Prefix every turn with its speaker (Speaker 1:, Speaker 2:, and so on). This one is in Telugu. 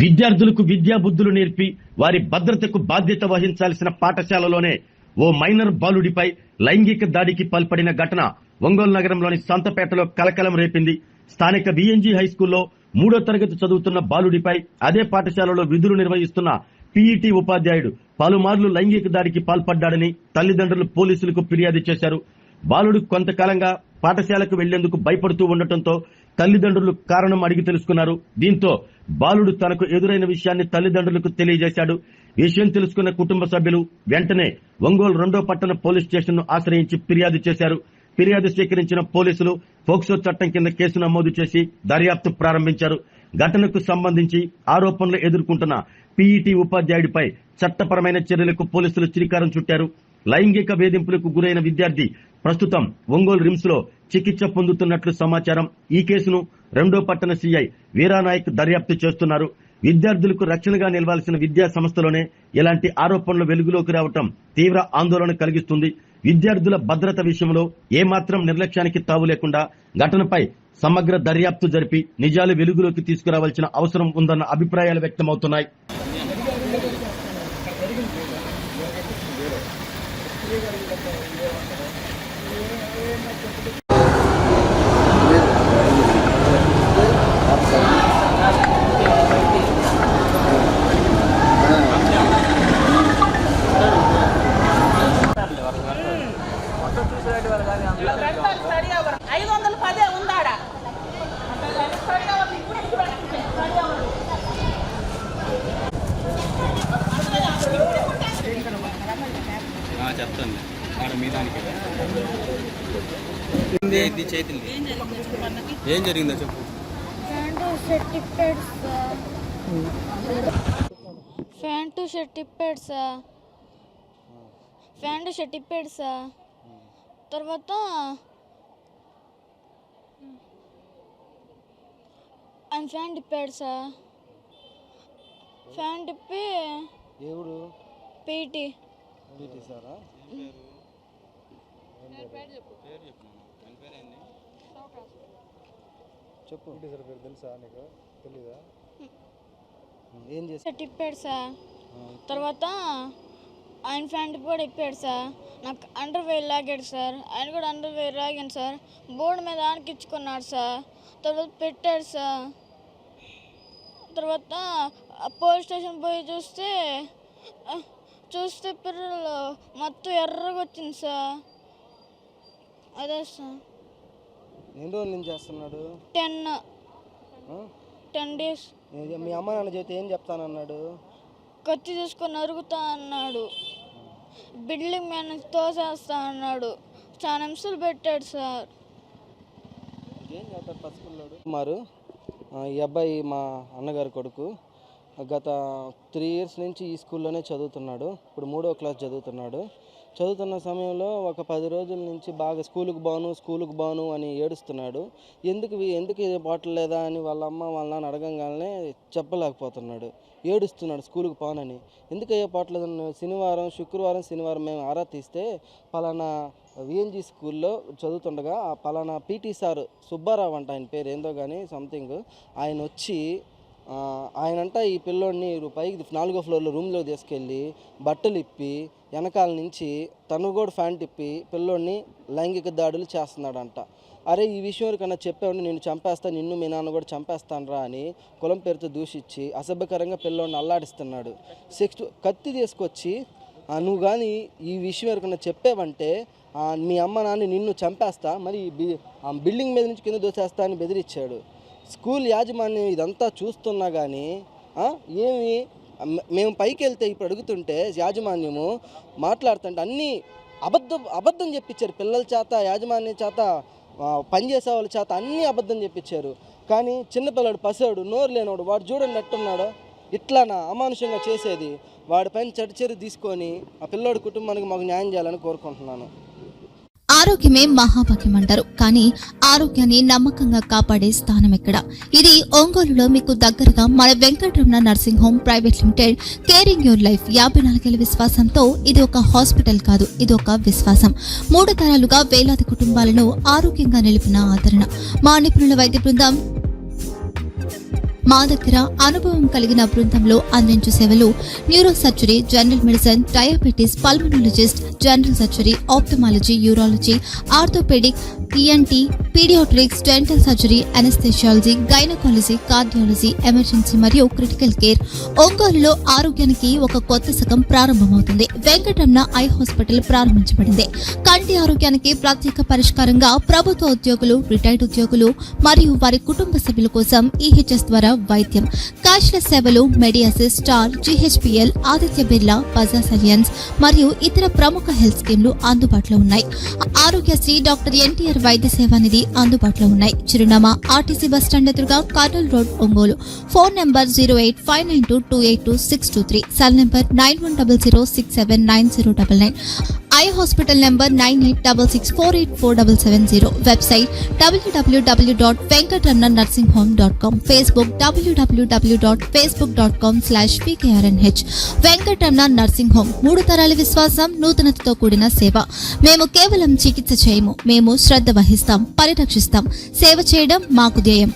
Speaker 1: విద్యార్థులకు విద్యా బుద్ధులు నేర్పి వారి భద్రతకు బాధ్యత వహించాల్సిన పాఠశాలలోనే ఓ మైనర్ బాలుడిపై లైంగిక దాడికి పాల్పడిన ఘటన ఒంగోలు నగరంలోని సంతపేటలో కలకలం రేపింది. స్థానిక విఎన్జీ హైస్కూల్లో 3వ తరగతి చదువుతున్న బాలుడిపై అదే పాఠశాలలో విధులు నిర్వహిస్తున్న పీఈటీ ఉపాధ్యాయుడు పలుమార్లు లైంగిక దాడికి పాల్పడ్డాడని తల్లిదండ్రులు పోలీసులకు ఫిర్యాదు చేశారు. బాలుడు కొంతకాలంగా పాఠశాలకు వెళ్లేందుకు భయపడుతూ ఉండటంతో తల్లిదండ్రులు కారణం అడిగి తెలుసుకున్నారు. దీంతో బాలుడు తనకు ఎదురైన విషయాన్ని తల్లిదండ్రులకు తెలియజేశాడు. విషయం తెలుసుకున్న కుటుంబ సభ్యులు వెంటనే ఒంగోలు 2వ పట్టణ పోలీస్ స్టేషన్ ను ఆశ్రయించి ఫిర్యాదు చేశారు. ఫిర్యాదు స్వీకరించిన పోలీసులు పోక్సో చట్టం కింద కేసు నమోదు చేసి దర్యాప్తు ప్రారంభించారు. ఘటనకు సంబంధించి ఆరోపణలు ఎదుర్కొంటున్న పీఈటీ ఉపాధ్యాయుడిపై చట్టపరమైన చర్యలకు పోలీసులు శ్రీకారం చుట్టారు. లైంగిక వేధింపులకు గురైన విద్యార్థి ప్రస్తుతం ఒంగోలు రిమ్స్ లో చికిత్స పొందుతున్నట్లు సమాచారం. ఈ కేసును 2వ పట్టణ సీఐ వీరానాయక్ దర్యాప్తు చేస్తున్నారు. విద్యార్థులకు రక్షణగా నిలవాల్సిన విద్యా సంస్థలోనే ఇలాంటి ఆరోపణలు వెలుగులోకి రావటం తీవ్ర ఆందోళన కలిగిస్తుంది. విద్యార్థుల భద్రత విషయంలో ఏమాత్రం నిర్లక్ష్యానికి తావు లేకుండా ఘటనపై సమగ్ర దర్యాప్తు జరిపి నిజాలు వెలుగులోకి తీసుకురావాల్సిన అవసరం ఉందన్న అభిప్రాయాలు వ్యక్తమవుతున్నాయి.
Speaker 2: చెప్తాను ఆడ మీ దానికి ఏం జరిగిందో చెప్పు.
Speaker 3: ఫ్యాంటు షర్ట్ ఇప్పాడు సార్. తర్వాత ఆయన ఫ్యాంట్ ఇప్పాడు సార్. ఫ్యాంట్ ఇప్పి పీటీ
Speaker 4: సారా చెప్పు. తెలుసా నీకు? తెలీదా? ఏం చేసి
Speaker 3: ఇప్పాడు సార్. తర్వాత ఆయన ఫ్యాంట్ కూడా ఇప్పాడు సార్. నాకు అండర్వేర్ లాగాడు సార్. ఆయన కూడా అండర్వేర్ లాగాను సార్. బోర్డు మీద ఆనకిచ్చుకున్నాడు సార్. తర్వాత పెట్టాడు సార్. తర్వాత పోలీస్ స్టేషన్ పోయి చూస్తే పిల్లలు మొత్తం ఎర్రగా వచ్చింది సార్. అదే సార్.
Speaker 4: ఎన్ని రోజుల నుంచి చేస్తున్నాడు?
Speaker 3: 10 days.
Speaker 4: మీ అమ్మ నాన్న చేతి ఏం చెప్తానన్నాడు?
Speaker 3: కత్తి తీసుకొని నరుగుతా అన్నాడు. బిల్డింగ్ మీద తోసేస్తా అన్నాడు. చాలా హింసలు పెట్టాడు సార్.
Speaker 4: ఏం చేస్తాడు పసిపిల్లాడు? మారు ఈ అబ్బాయి మా అన్నగారి కొడుకు. గత 3 years నుంచి ఈ స్కూల్లోనే చదువుతున్నాడు. ఇప్పుడు 3వ క్లాస్ చదువుతున్నాడు. చదువుతున్న సమయంలో ఒక 10 రోజుల నుంచి బాగా స్కూలుకు బాను అని ఏడుస్తున్నాడు. ఎందుకు ఇది పోవట్లేదా అని వాళ్ళ అమ్మ వాళ్ళ నాన్న అడగంగానే చెప్పలేకపోతున్నాడు. ఏడుస్తున్నాడు స్కూలుకు పోనని. ఎందుకు అయ్యే పోవట్లేదని శుక్రవారం శనివారం మేము ఆరా తీస్తే పలానా విఎన్జీ స్కూల్లో చదువుతుండగా పలానా పీటీ సార్ సుబ్బారావు అంట, ఆయన పేరు ఏందో కానీ సంథింగ్, ఆయన వచ్చి ఆయనంట ఈ పిల్లోడిని పైకి 4వ ఫ్లోర్లో రూమ్లో తీసుకెళ్ళి బట్టలు ఇప్పి వెనకాల నుంచి తను కూడా ఫ్యాంట్ ఇప్పి పిల్లోడిని లైంగిక దాడులు చేస్తున్నాడంట. అరే ఈ విషయం కన్నా చెప్పేవాడిని నేను చంపేస్తా, నిన్ను మీ నాన్న కూడా చంపేస్తానరా అని కులం పేరుతో దూషించి అసభ్యకరంగా పిల్లోడిని అల్లాడిస్తున్నాడు. కత్తి తీసుకొచ్చి నువ్వు కానీ ఈ విషయం కన్నా చెప్పేవంటే మీ అమ్మ నాన్న నిన్ను చంపేస్తా, మరి బిల్డింగ్ మీద నుంచి కింద దూసేస్తా అని బెదిరించాడు. స్కూల్ యాజమాన్యం ఇదంతా చూస్తున్నా కానీ మేము పైకి వెళ్తే ఇప్పుడు అడుగుతుంటే యాజమాన్యము మాట్లాడుతుంటే అన్నీ అబద్ధం చెప్పించారు. పిల్లల చేత యాజమాన్యం చేత పనిచేసే వాళ్ళ చేత అన్నీ అబద్ధం చెప్పించారు. కానీ చిన్నపిల్లడు పసివాడు నోరు లేనివాడు వాడు చూడండి ఎట్టున్నాడు. ఇట్లానా అమానుషంగా చేసేది? వాడిపైన చర్య తీసుకొని ఆ పిల్లోడి కుటుంబానికి మాకు న్యాయం చేయాలని కోరుకుంటున్నాను.
Speaker 5: ఆరోగ్యమే మహాభాగ్యం అంటారు, కానీ ఆరోగ్యాన్ని నమ్మకంగా కాపాడే స్థానం ఎక్కడ? ఇది ఒంగోలులో మీకు దగ్గరగా మన Venkataramana nursing home private limited. Caring your life 54 ఏళ్ల విశ్వాసంతో ఇది ఒక హాస్పిటల్ కాదు, ఇది ఒక విశ్వాసం. 3 తరాలుగా వేలాది కుటుంబాలను ఆరోగ్యంగా నిలిపిన ఆదరణ. మా నిపుణుల వైద్య బృందం మా దగ్గర అనుభవం కలిగిన బృందంలో అందించే సేవలు neuro surgery, general medicine, diabetes, pulmonologist, general surgery, ophthalmology, urology, orthopaedic, ENT, paediatrics, dental surgery, anaesthesiology, gynaecology, cardiology, emergency మరియు క్రిటికల్ కేర్. ఒంగోలులో ఆరోగ్యానికి ఒక కొత్త శకం ప్రారంభమవుతుంది. వెంకటరమణ ఐ హాస్పిటల్ ప్రారంభించబడింది. కంటి ఆరోగ్యానికి ప్రత్యేక పరిష్కారంగా ప్రభుత్వ ఉద్యోగులు, రిటైర్డ్ ఉద్యోగులు మరియు వారి కుటుంబ సభ్యుల కోసం ఈహెచ్ఎస్ ద్వారా వైద్యం, క్యాష్లెస్ సేవలు, మెడియాసిస్, స్టార్, జీహెచ్పీఎల్, ఆదిత్య బిర్లా, బజాజ్ అలియన్స్ మరియు ఇతర ప్రముఖ హెల్త్ స్కీమ్లు అందుబాటులో ఉన్నాయి. ఆరోగ్యశ్రీ, డాక్టర్ ఎన్టీఆర్ వైద్య సేవా నిధి అందుబాటులో ఉన్నాయి. చిరునామా ఆర్టీసీ బస్టాండ్ ఎదురుగా, Kurnool road, Ongole. Phone number 08592282623, cell number 9100679099, eye hospital number 9866484770, website www.venkatramannursing.com, Facebook www.facebook.com/vkrnh. Venkataramana nursing home, 3 తరాల విశ్వాసం, నూతనతతో కూడిన సేవ. మేము కేవలం చికిత్స చేయము, మేము శ్రద్ధ వహిస్తాం, పరిరక్షిస్తాం. సేవ చేయడం మాకు ధ్యేయం.